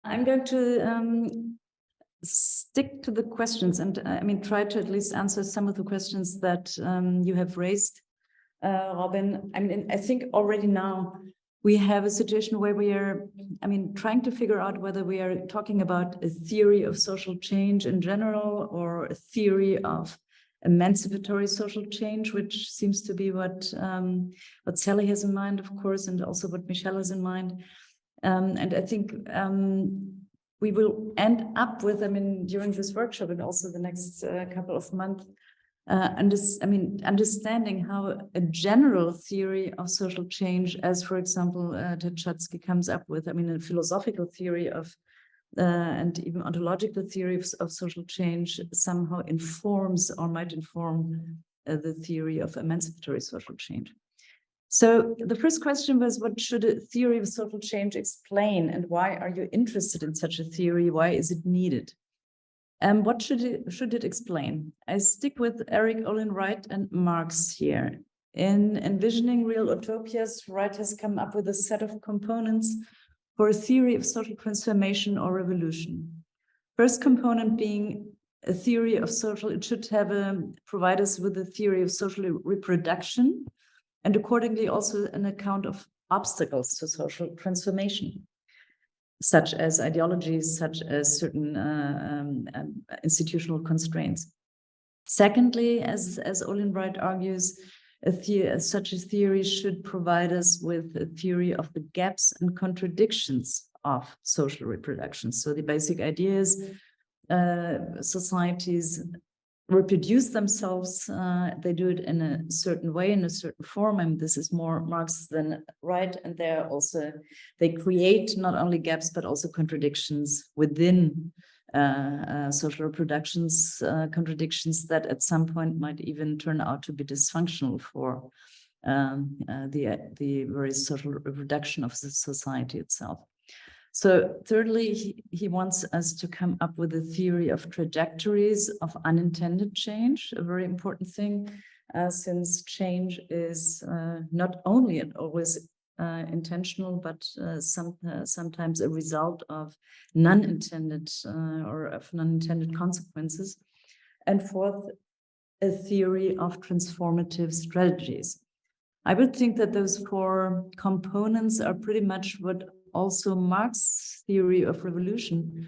I'm going to stick to the questions and try to at least answer some of the questions that you have raised, Robin. I think already now we have a situation where we are, trying to figure out whether we are talking about a theory of social change in general or a theory of emancipatory social change, which seems to be what Sally has in mind, of course, and also what Michele has in mind. And I think we will end up with, during this workshop and also the next couple of months, understanding how a general theory of social change, as for example, Schatzki comes up with, a philosophical theory of, and even ontological theory of social change somehow informs or might inform the theory of emancipatory social change. So the first question was, what should a theory of social change explain, and why are you interested in such a theory? Why is it needed? And what should it explain? I stick with Eric Olin Wright and Marx here. In Envisioning Real Utopias, Wright has come up with a set of components for a theory of social transformation or revolution. First component being a theory of social, it should have provide us with a theory of social reproduction, and accordingly also an account of obstacles to social transformation, such as ideologies, such as certain institutional constraints. Secondly, as Olin Wright argues, such a theory should provide us with a theory of the gaps and contradictions of social reproduction. So the basic idea is societies reproduce themselves, they do it in a certain way, in a certain form, and this is more Marx than Wright, and they create not only gaps but also contradictions within social reproductions, contradictions that at some point might even turn out to be dysfunctional for the very social reproduction of the society itself. So thirdly, he wants us to come up with a theory of trajectories of unintended change, a very important thing, since change is not only and always intentional, but sometimes a result of non-intended consequences. And fourth, a theory of transformative strategies. I would think that those four components are pretty much what also Marx's theory of revolution,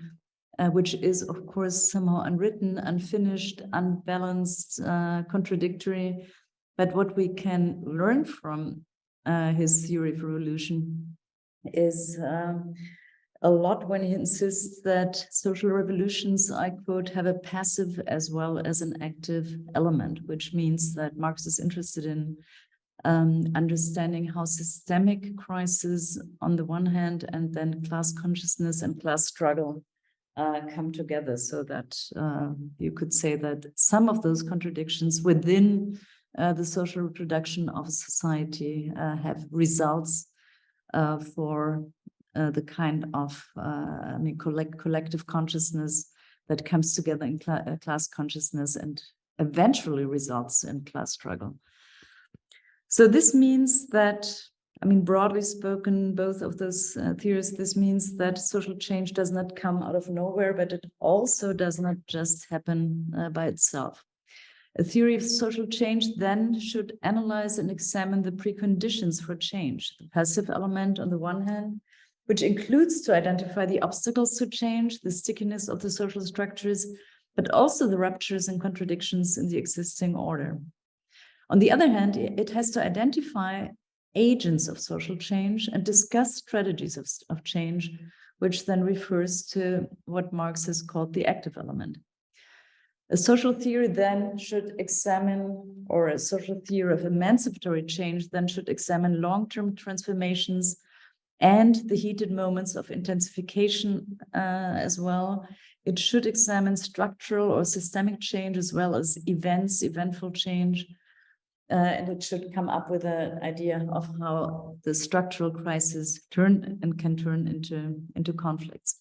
which is, of course, somehow unwritten, unfinished, unbalanced, contradictory. But what we can learn from his theory of revolution is a lot when he insists that social revolutions, I quote, have a passive as well as an active element, which means that Marx is interested in understanding how systemic crises on the one hand and then class consciousness and class struggle come together, so that you could say that some of those contradictions within the social reproduction of society have results for the kind of collective consciousness that comes together in class consciousness and eventually results in class struggle. So this means that, broadly spoken, both of those theories, this means that social change does not come out of nowhere, but it also does not just happen by itself. A theory of social change then should analyze and examine the preconditions for change, the passive element on the one hand, which includes to identify the obstacles to change, the stickiness of the social structures, but also the ruptures and contradictions in the existing order. On the other hand, it has to identify agents of social change and discuss strategies of change, which then refers to what Marx has called the active element. A social theory then should examine, or a social theory of emancipatory change then should examine long-term transformations and the heated moments of intensification as well. It should examine structural or systemic change as well as eventful change. And it should come up with an idea of how the structural crisis can turn into conflicts,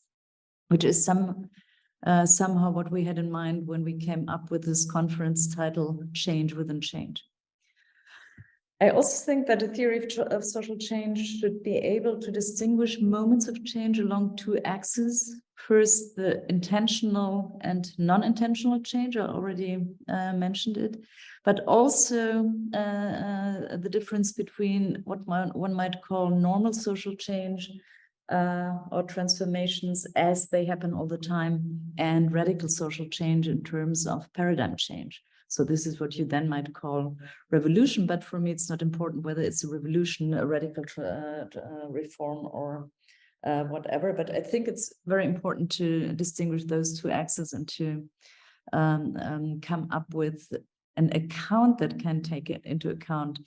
which is somehow what we had in mind when we came up with this conference title, Change Within Change. I also think that a theory of social change should be able to distinguish moments of change along two axes. First, the intentional and non-intentional change, I already mentioned it, but also the difference between what one might call normal social change or transformations as they happen all the time, and radical social change in terms of paradigm change. So this is what you then might call revolution, but for me, it's not important whether it's a revolution, a radical reform, or whatever. But I think it's very important to distinguish those two axes and to come up with an account that can take it into account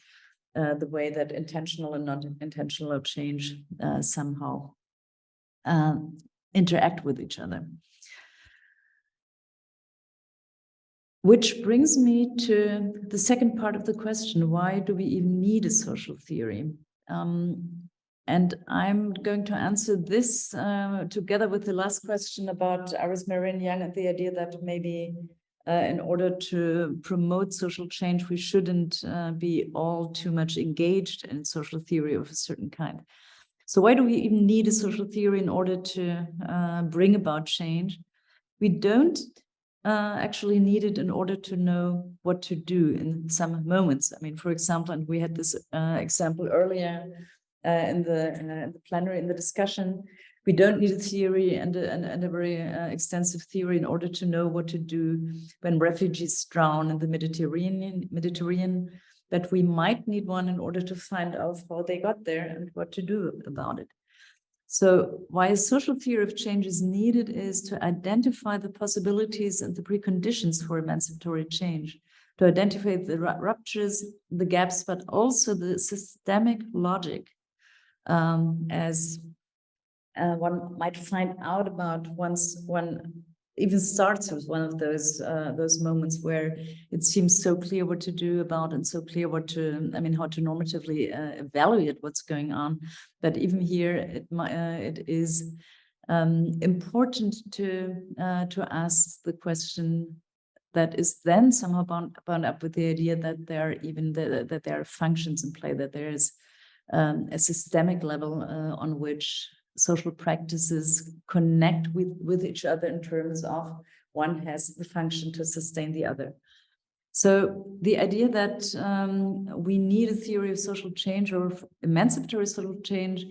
the way that intentional and non-intentional change somehow interact with each other. Which brings me to the second part of the question: why do we even need a social theory? And I'm going to answer this together with the last question about Iris Marion Young and the idea that maybe in order to promote social change, we shouldn't be all too much engaged in social theory of a certain kind. So why do we even need a social theory in order to bring about change? We don't actually need it in order to know what to do in some moments. I mean, for example, and we had this example earlier in the plenary, in the discussion, we don't need a theory and a very extensive theory in order to know what to do when refugees drown in the Mediterranean, but we might need one in order to find out how they got there and what to do about it. So why a social theory of change is needed is to identify the possibilities and the preconditions for emancipatory change, to identify the ruptures, the gaps, but also the systemic logic, as one might find out about once one even starts with one of those moments where it seems so clear what to do about and so clear what to, I mean, how to normatively evaluate what's going on. But even here, it is important to ask the question that is then somehow bound up with the idea that there are even that there are functions in play, that there is a systemic level on which social practices connect with each other in terms of one has the function to sustain the other. So the idea that we need a theory of social change or emancipatory social change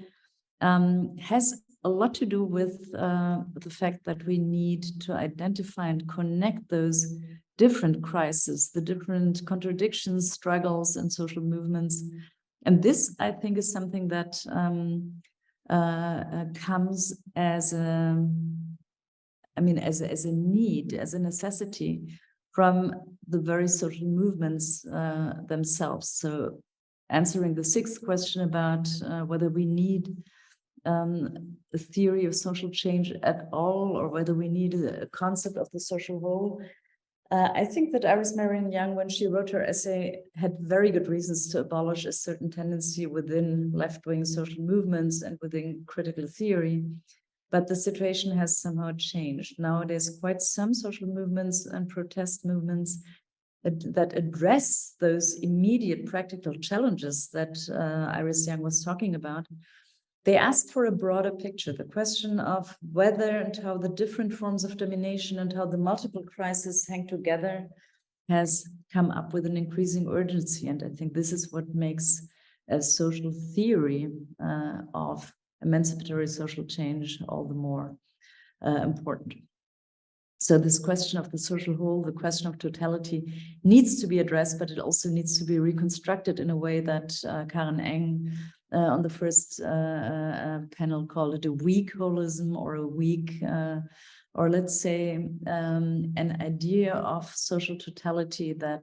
has a lot to do with the fact that we need to identify and connect those different crises, the different contradictions, struggles, and social movements. And this, I think, is something that comes as a, I mean, as a need, as a necessity from the very social movements themselves. So answering the sixth question about whether we need a theory of social change at all, or whether we need a concept of the social whole, I think that Iris Marion Young, when she wrote her essay, had very good reasons to abolish a certain tendency within left-wing social movements and within critical theory. But the situation has somehow changed. Nowadays, quite some social movements and protest movements that address those immediate practical challenges that Iris Young was talking about, they ask for a broader picture, the question of whether and how the different forms of domination and how the multiple crises hang together has come up with an increasing urgency. And I think this is what makes a social theory of emancipatory social change all the more important. So this question of the social whole, the question of totality, needs to be addressed, but it also needs to be reconstructed in a way that Karen Eng on the first panel called it a weak holism, or a weak, or let's say an idea of social totality that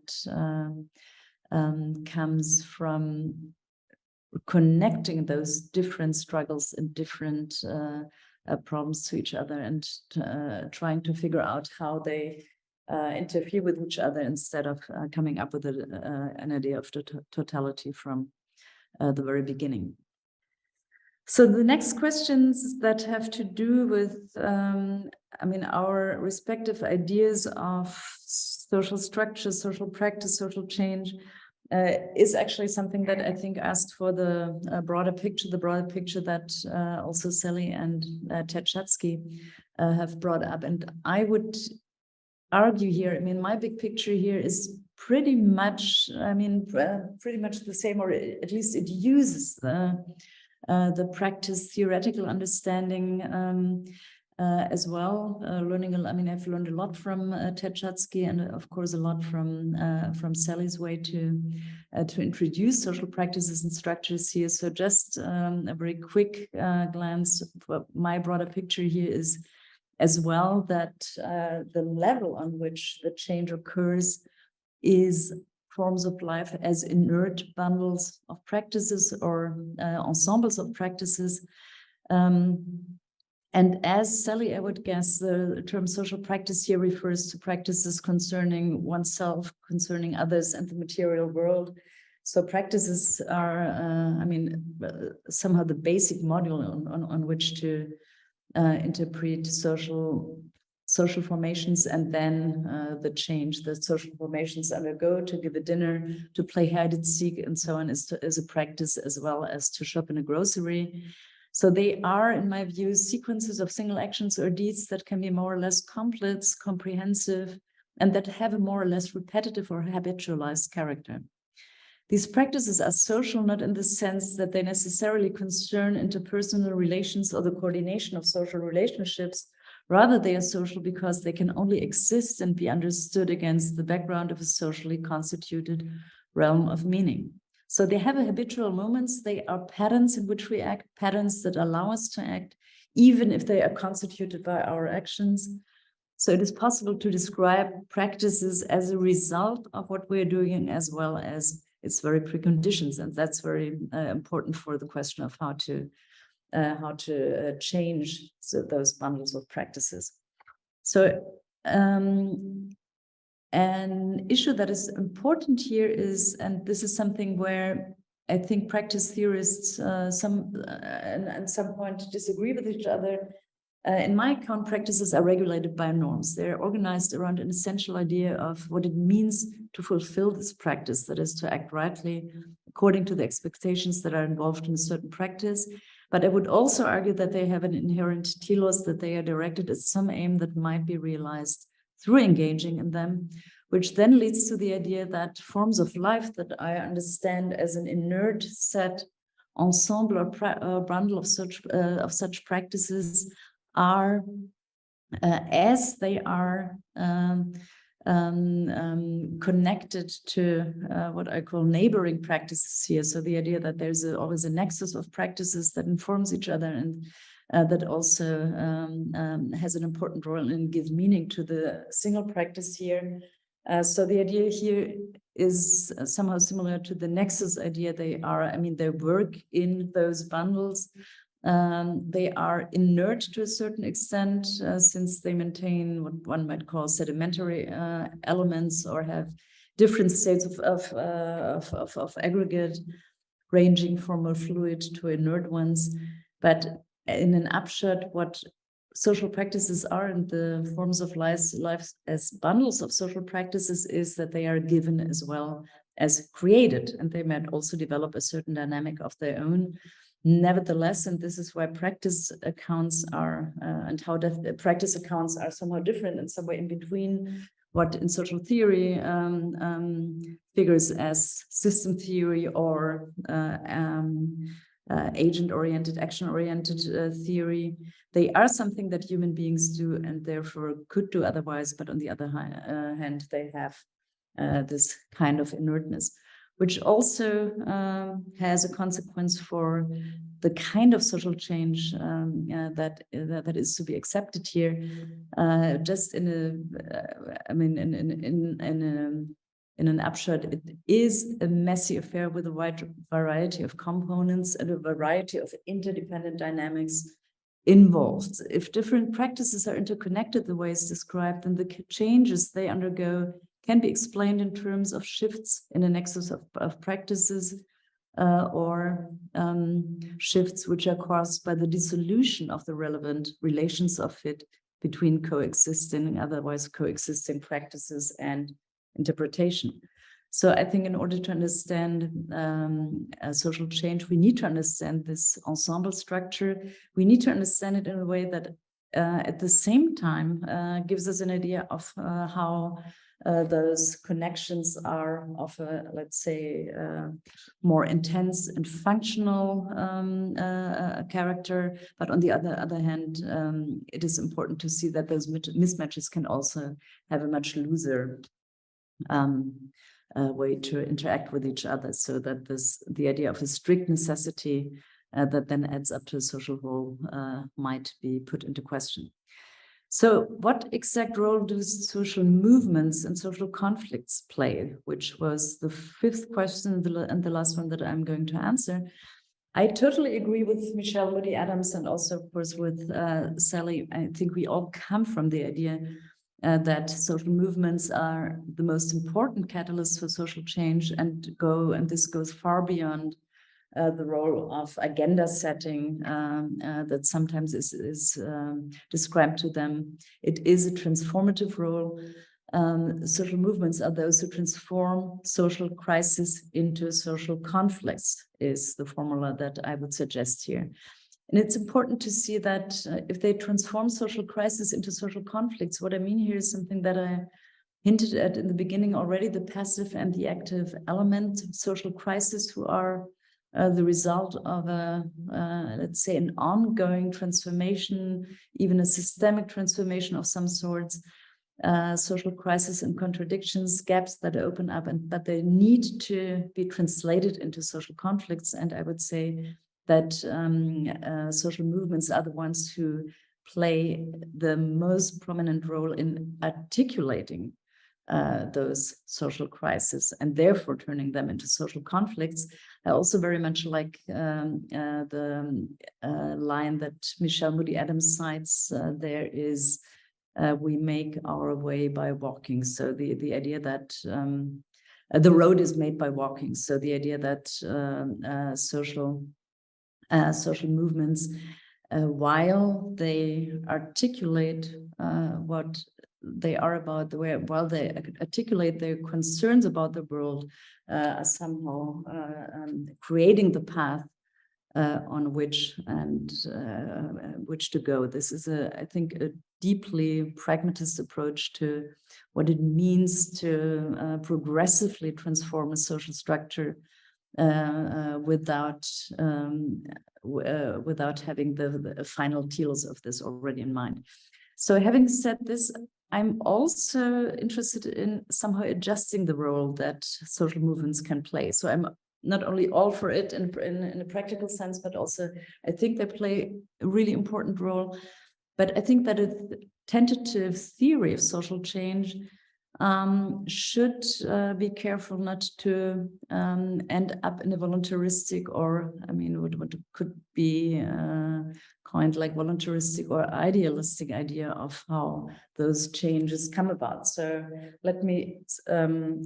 comes from connecting those different struggles and different problems to each other, and trying to figure out how they interfere with each other instead of coming up with an idea of totality from the very beginning. So the next questions that have to do with, I mean, our respective ideas of social structure, social practice, social change, is actually something that I think asked for the broader picture that also Sally and Ted Schatzki have brought up. And I would argue here, I mean, my big picture here is pretty much, pretty much the same, or at least it uses the practice theoretical understanding as well. I've learned a lot from Ted Schatzki, and of course a lot from Sally's way to introduce social practices and structures here. So just a very quick glance. My broader picture here is as well that the level on which the change occurs is forms of life as inert bundles of practices or ensembles of practices. And as Sally, I would guess, the term social practice here refers to practices concerning oneself, concerning others, and the material world. So practices are, somehow the basic module on which to interpret social formations, and then the change that social formations undergo, to give a dinner, to play hide and seek, and so on, is a practice, as well as to shop in a grocery. So they are, in my view, sequences of single actions or deeds that can be more or less complex, comprehensive, and that have a more or less repetitive or habitualized character. These practices are social, not in the sense that they necessarily concern interpersonal relations or the coordination of social relationships. Rather, they are social because they can only exist and be understood against the background of a socially constituted realm of meaning. So they have a habitual moments. They are patterns in which we act, patterns that allow us to act, even if they are constituted by our actions. So it is possible to describe practices as a result of what we're doing, as well as its very preconditions. And that's very important for the question of how to change those bundles of practices. So an issue that is important here is, and this is something where I think practice theorists at some point disagree with each other. In my account, practices are regulated by norms. They're organized around an essential idea of what it means to fulfill this practice, that is, to act rightly according to the expectations that are involved in a certain practice. But I would also argue that they have an inherent telos, that they are directed at some aim that might be realized through engaging in them, which then leads to the idea that forms of life that I understand as an inert set, ensemble, or bundle of such practices are, as they are connected to what I call neighboring practices here. So the idea that there's always a nexus of practices that informs each other, and that also has an important role and gives meaning to the single practice here. So the idea here is somehow similar to the nexus idea. They work in those bundles. They are inert to a certain extent, since they maintain what one might call sedimentary elements, or have different states of aggregate, ranging from more fluid to inert ones. But in an upshot, what social practices are, and the forms of life as bundles of social practices, is that they are given as well as created, and they might also develop a certain dynamic of their own. Nevertheless, and this is why practice accounts are, practice accounts are somewhat different and somewhere in between what in social theory figures as system theory, or agent-oriented, action-oriented theory. They are something that human beings do, and therefore could do otherwise, but on the other hand, they have this kind of inertness, which also has a consequence for the kind of social change that is to be accepted here. Just in an upshot, it is a messy affair with a wide variety of components and a variety of interdependent dynamics involved. If different practices are interconnected the way it's described, then the changes they undergo can be explained in terms of shifts in a nexus of practices, or shifts which are caused by the dissolution of the relevant relations of fit between coexisting and otherwise coexisting practices and interpretation. So I think in order to understand social change, we need to understand this ensemble structure. We need to understand it in a way that at the same time gives us an idea of how those connections are of a, let's say, more intense and functional character. But on the other hand, it is important to see that those mismatches can also have a much looser way to interact with each other, so that the idea of a strict necessity that then adds up to a social role might be put into question. So what exact role do social movements and social conflicts play, which was the fifth question and the last one that I'm going to answer. I totally agree with Michele, Moody-Adams, and also, of course, with Sally. I think we all come from the idea that social movements are the most important catalysts for social change, and this goes far beyond the role of agenda setting that sometimes is described to them. It is a transformative role. Social movements are those who transform social crisis into social conflicts, is the formula that I would suggest here. And it's important to see that if they transform social crisis into social conflicts, what I mean here is something that I hinted at in the beginning already, the passive and the active element. Social crises who are the result of let's say, an ongoing transformation, even a systemic transformation of some sorts, social crisis and contradictions, gaps that open up, and that they need to be translated into social conflicts. And I would say that social movements are the ones who play the most prominent role in articulating those social crises and therefore turning them into social conflicts. I also very much like the line that Michele Moody-Adams cites. There is, we make our way by walking. So the idea that the road is made by walking. So the idea that social movements, while they articulate what they are about, while they articulate their concerns about the world, are somehow creating the path on which to go. This is, I think, a deeply pragmatist approach to what it means to progressively transform a social structure without having the final telos of this already in mind. So having said this, I'm also interested in somehow adjusting the role that social movements can play. So I'm not only all for it in a practical sense, but also I think they play a really important role. But I think that a tentative theory of social change should be careful not to end up in a voluntaristic, or I mean, what could be coined like voluntaristic or idealistic idea of how those changes come about. So let me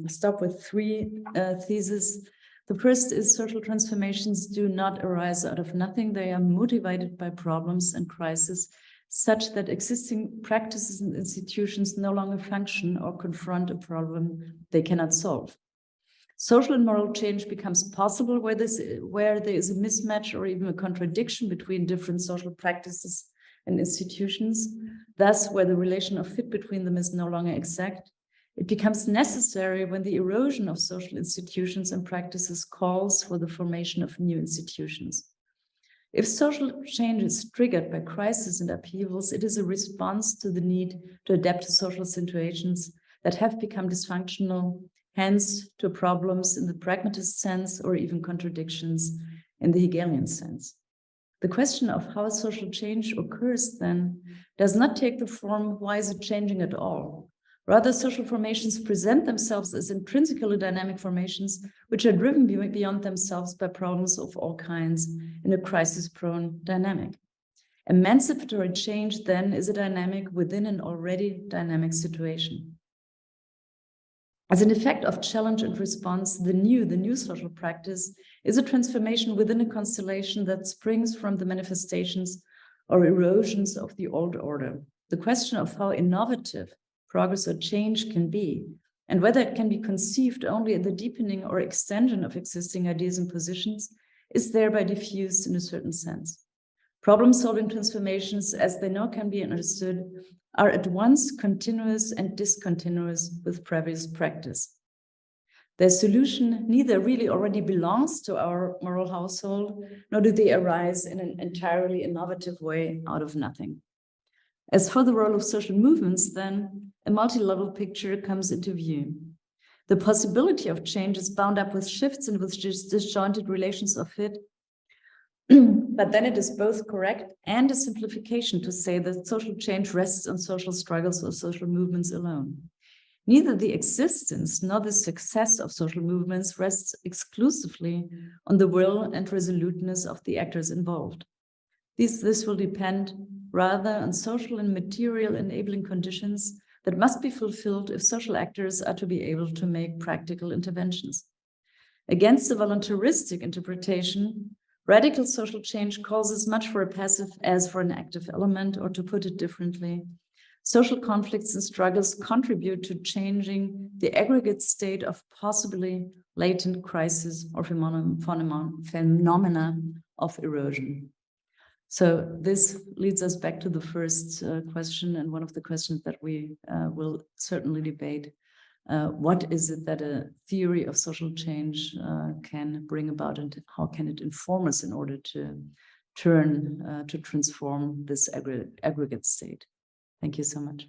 stop with three theses. The first is social transformations do not arise out of nothing. They are motivated by problems and crises such that existing practices and institutions no longer function or confront a problem they cannot solve. Social and moral change becomes possible where there is a mismatch or even a contradiction between different social practices and institutions. Thus, where the relation of fit between them is no longer exact, it becomes necessary when the erosion of social institutions and practices calls for the formation of new institutions. If social change is triggered by crises and upheavals, it is a response to the need to adapt to social situations that have become dysfunctional, hence to problems in the pragmatist sense or even contradictions in the Hegelian sense. The question of how social change occurs then does not take the form, why is it changing at all? Rather, social formations present themselves as intrinsically dynamic formations, which are driven beyond themselves by problems of all kinds in a crisis-prone dynamic. Emancipatory change, then, is a dynamic within an already dynamic situation. As an effect of challenge and response, the new social practice is a transformation within a constellation that springs from the manifestations or erosions of the old order. The question of how innovative progress or change can be and whether it can be conceived only in the deepening or extension of existing ideas and positions, is thereby diffused in a certain sense. Problem-solving transformations, as they now can be understood, are at once continuous and discontinuous with previous practice. Their solution neither really already belongs to our moral household, nor do they arise in an entirely innovative way out of nothing. As for the role of social movements, then, a multi-level picture comes into view. The possibility of change is bound up with shifts and with disjointed relations of fit. But then it is both correct and a simplification to say that social change rests on social struggles or social movements alone. Neither the existence nor the success of social movements rests exclusively on the will and resoluteness of the actors involved. This will depend rather on social and material enabling conditions that must be fulfilled if social actors are to be able to make practical interventions. Against the voluntaristic interpretation, radical social change calls as much for a passive as for an active element, or to put it differently, social conflicts and struggles contribute to changing the aggregate state of possibly latent crisis or phenomena of erosion. So this leads us back to the first question, and one of the questions that we will certainly debate. What is it that a theory of social change can bring about, and how can it inform us in order to transform this aggregate state? Thank you so much.